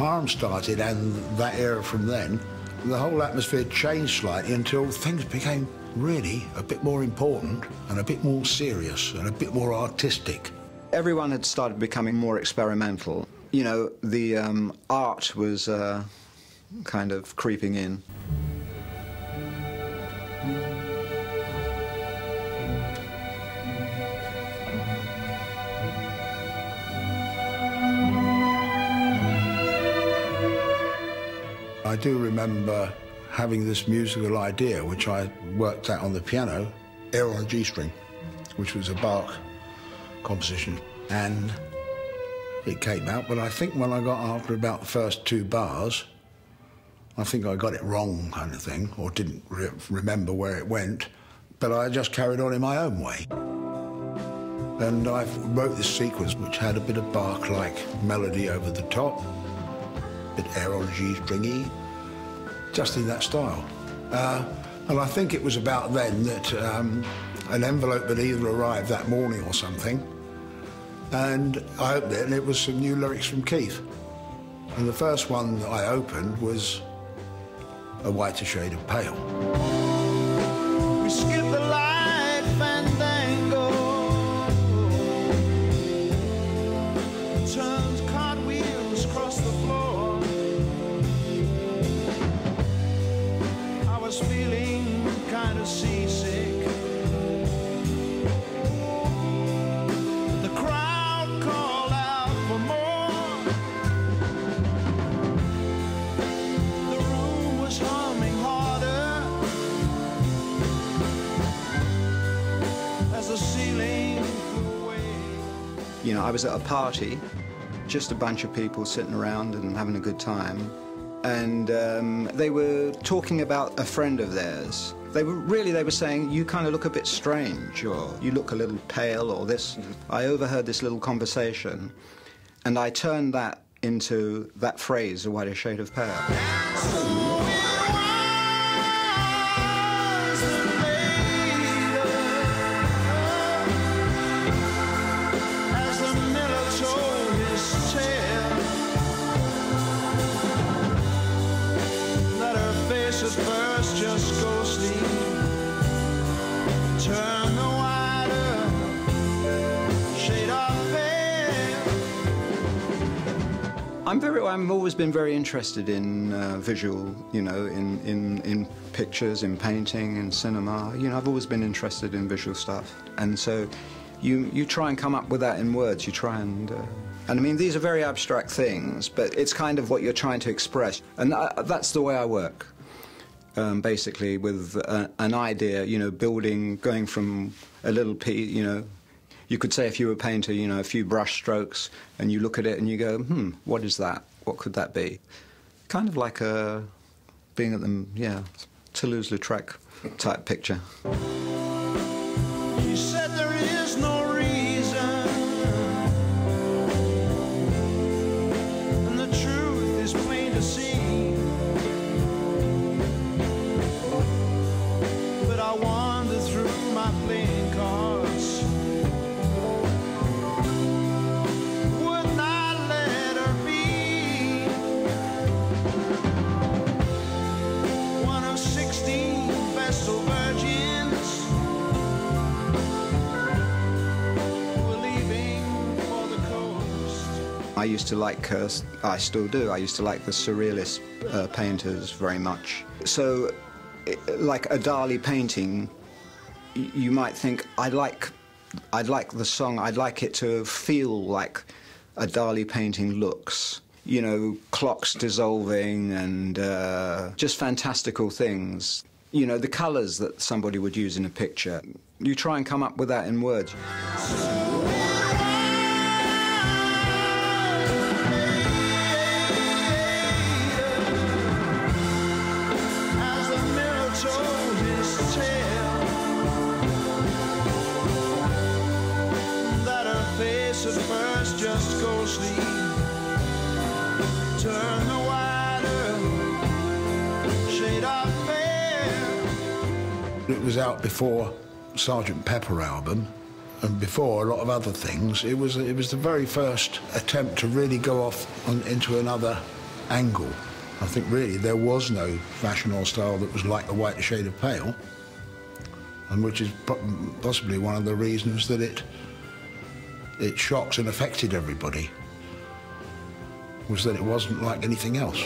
Parham started and that era from then, the whole atmosphere changed slightly until things became really a bit more important and a bit more serious and a bit more artistic. Everyone had started becoming more experimental. You know, the art was kind of creeping in. I do remember having this musical idea, which I worked out on the piano, Air on a G-string, which was a Bach composition, and it came out, but I think when I got after about the first 2 bars, I think I got it wrong, kind of thing, or didn't remember where it went, but I just carried on in my own way. And I wrote this sequence which had a bit of Bach-like melody over the top, a bit Air on a G-stringy, just in that style. And I think it was about then that an envelope had either arrived that morning or something, and I opened it and it was some new lyrics from Keith. And the first one that I opened was A Whiter Shade of Pale. We skip the light fandango, turns cartwheels across the floor. I was feeling kind of seasick. The crowd called out for more. The room was humming harder as the ceiling flew away. You know, I was at a party, just a bunch of people sitting around and having a good time. And they were talking about a friend of theirs. They were saying, you kind of look a bit strange, or you look a little pale, or this. I overheard this little conversation, and I turned that into that phrase, A Whiter Shade of Pale. At first just ghostly, turn the wider shade of pale. I've always been very interested in visual, you know, in pictures, in painting, in cinema. You know, I've always been interested in visual stuff, and so you try and come up with that in words. You try and I mean, these are very abstract things, but it's kind of what you're trying to express, and that's the way I work. Basically with an idea, you know, building, going from a little piece, you know, you could say if you were a painter, you know, a few brush strokes, and you look at it and you go, what is that? What could that be? Kind of like being at the, yeah, Toulouse-Lautrec type picture. You said there is no reason, and the truth is plain to see. I wander through my playing cards. Would not let her be one of 16 Vestal virgins who were leaving for the coast. I used to like, I still do, I used to like the surrealist painters very much. So like a Dali painting, you might think, I'd like the song, I'd like it to feel like a Dali painting looks. You know, clocks dissolving and just fantastical things. You know, the colours that somebody would use in a picture. You try and come up with that in words. At first just ghostly, turn the wider shade of pale. It was out before Sgt. Pepper album and before a lot of other things. It was the very first attempt to really go off into another angle. I think really there was no fashion or style that was like The Whiter Shade of Pale, and which is possibly one of the reasons that it shocked and affected everybody, was that it wasn't like anything else.